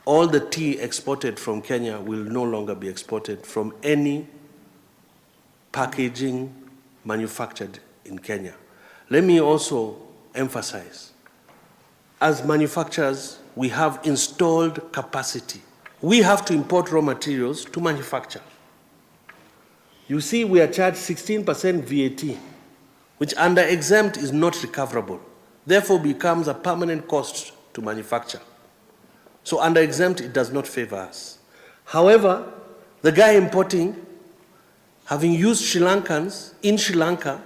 all the tea exported from Kenya will no longer be exported from any packaging manufactured in Kenya. Let me also emphasize, as manufacturers, we have installed capacity. We have to import raw materials to manufacture. You see, we are charged 16% VAT, which under exempt is not recoverable, therefore becomes a permanent cost to manufacture. So under exempt, it does not favor us. However, the guy importing, having used Sri Lankans in Sri Lanka,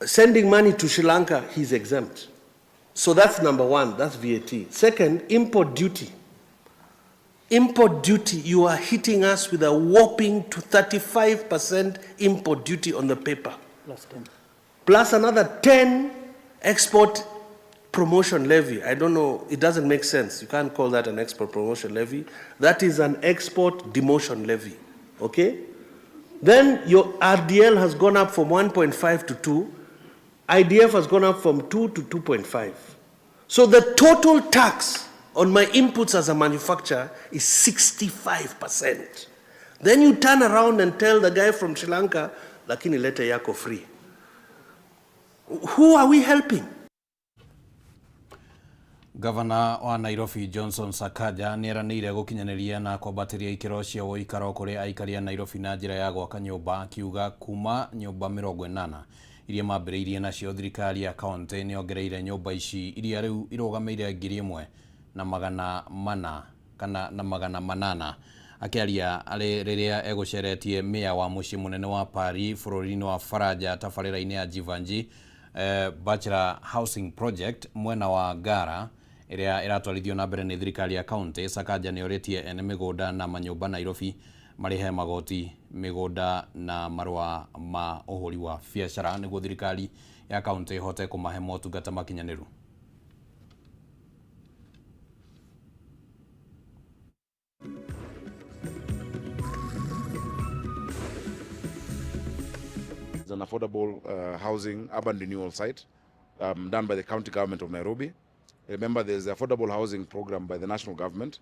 sending money to Sri Lanka, he's exempt. So that's number one, that's VAT. Second, import duty. Import duty, you are hitting us with a whopping to 35% import duty on the paper. Plus 10. Plus another 10 export promotion levy. I don't know, it doesn't make sense. You can't call that an export promotion levy. That is an export demotion levy, okay? Then your RDL has gone up from 1.5 to 2. IDF has gone up from 2 to 2.5. So the total tax on my inputs as a manufacturer is 65%. Then you turn around and tell the guy from Sri Lanka, lakini lete yako free. Who are we helping? Governor wa Nairobi Johnson Sakaja nĩeranĩire gũkinyanĩria na kwambatĩria ikĩro cia ũikaro kũrĩ aikari a Nairobi na njĩra ya gwaka nyũmba, akiuga kuma nyũmba 80 iria mambĩrĩirie nacio thirikari ya kaunti nĩongereire nyũmba ici iria rĩu irũgamĩire 1,400 kana na 800. Akiaria rĩrĩa egũceretie meya wa mũciĩ mũnene wa Paris bũrũri-inĩ wa Faraja tabarĩra-inĩ ya Jivanji Bachelor Housing Project mwena wa Ngara ĩrĩa ĩratwarithio na mbere nĩ thirikari ya kaunti. Sakaja nĩorĩtie ene mĩgũnda na manyũmba Nairobi marĩhe magoti mĩgũnda na marũa ma ũhũri wa biacara nĩguo thirikari ya kaunti ĩhote kũmahe motungata makinyanĩru. It's an affordable housing urban renewal site done by the county government of Nairobi. Remember, there's the affordable housing program by the national government,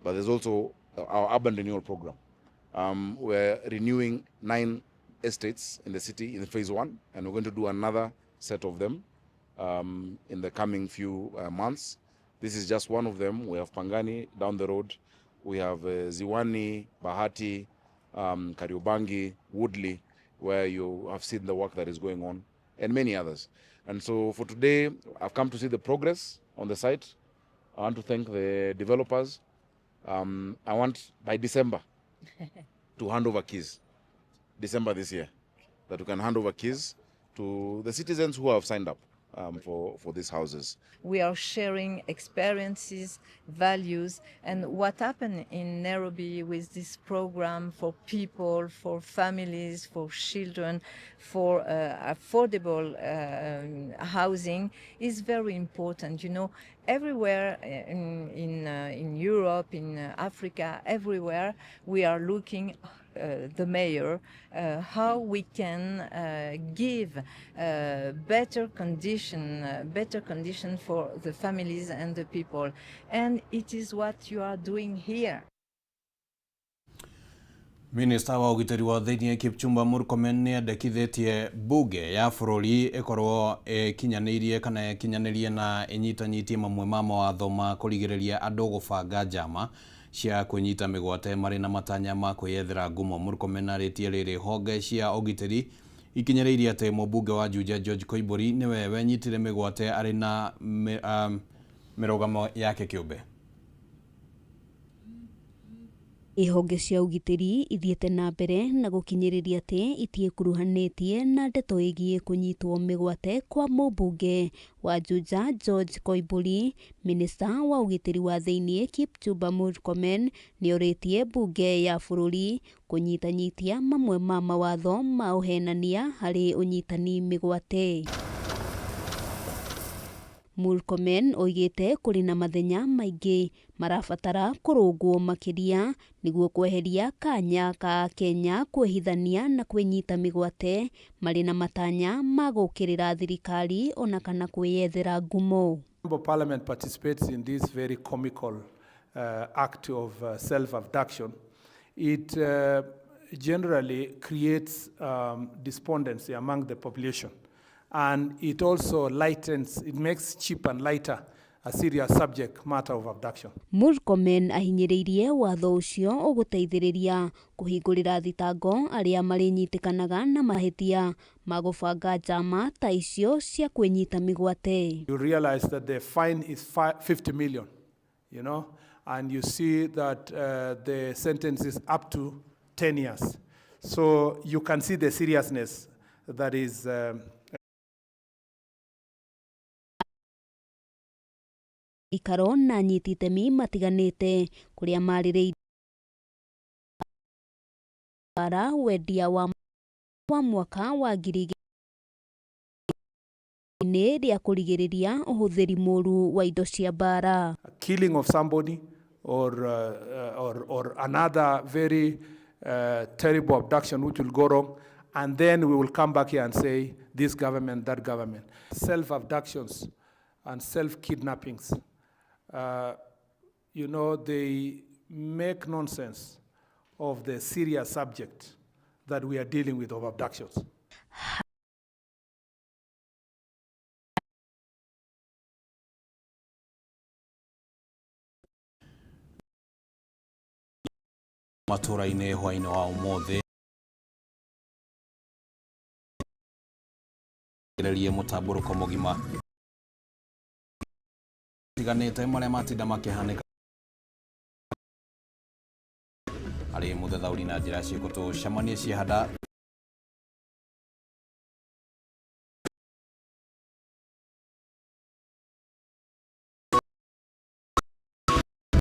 but there's also our urban renewal program. We're renewing 9 estates in the city in phase 1, and we're going to do another set of them in the coming few months. This is just one of them. We have Pangani down the road. We have Ziwani, Bahati, Kariobangi, Woodley, where you have seen the work that is going on, and many others. And so for today, I've come to see the progress on the site. I want to thank the developers. I want by December to hand over keys. December this year, that we can hand over keys to the citizens who have signed up for these houses. We are sharing experiences, values, and what happened in Nairobi with this program for people, for families, for children, for affordable housing is very important. You know, everywhere in Europe, in Africa, everywhere we are looking the mayor, how we can give better condition for the families and the people, and it is what you are doing here. Minister wa ũgitĩri wa thĩinĩ Kipchumba Murkomen nĩendekithĩtie bunge ya bũrũri ĩkorwo kinyanĩirie kana kinyanĩrie na ĩnyitanyitie mamwe ma mawatho ma kũrigĩrĩria andũ gũbanga njama cia kwĩnyita mĩgwate marĩ na matanya ma kwĩyethera ngumo. Murkomen arĩtie rĩrĩ honge cia ũgitĩri ikinyĩrĩirie atĩ mũmbunge wa Juja George Koimbũri nĩwe wenyitire mĩgwate arĩ na mĩrũgamo yake kĩũmbe. Ihonge cia ũgitĩri ithiĩte na mbere na gũkinyĩrĩria atĩ itiĩkuruhanĩtie na ndeto ĩgiĩ kũnyitwo mĩgwate kwa mũmbunge wa Juja George Koimbũri. Minister wa ũgitĩri wa thĩinĩ Kipchumba Murkomen nĩorĩtie bunge ya bũrũri kũnyitanyitia mamwe ma mawatho ma ũhenania harĩ ũnyitani mĩgwate. Murkomen oigĩte kũrĩ na mathenya maingĩ marabatara kũrũngwo makĩria nĩguo kweheria kanya ka Kenya kwĩhithania na kwĩnyita mĩgwate marĩ na matanya ma gũkĩrĩra thirikari ona kana kwĩyethera ngumo. Parliament participates in this very comical act of self-abduction. It generally creates despondency among the population, and it also it makes cheap and lighter a serious subject matter of abduction. Murkomen ahinyĩrĩirie watho ũcio ũgũteithĩrĩria kũhingũrĩra thitango arĩa marĩnyitĩkanaga na mahĩtia ma gũbanga njama ta icio cia kwĩnyita mĩgwate. You realize that the fine is 50 million, you know, and you see that the sentence is up to 10 years. So you can see the seriousness that is ikaro na nyiti itemi matiganĩte kũrĩa marĩrĩirie bara wendia wa mwaka wa ngiri rĩa kũrigĩrĩria ũhũthĩri mũru wa indo cia bara. Killing of somebody or another very terrible abduction which will go wrong, and then we will come back here and say this government, that government. Self-abductions and self-kidnappings, you know, they make nonsense of the serious subject that we are dealing with of abductions. Matũra-inĩ hwainĩ wa ũmũthĩ gererie mũtambũrũko mũgima tiganĩte marĩa matinda makĩhanĩka arĩ mũthethaũri na njĩra ciĩkũ tũcemanie ciĩhanda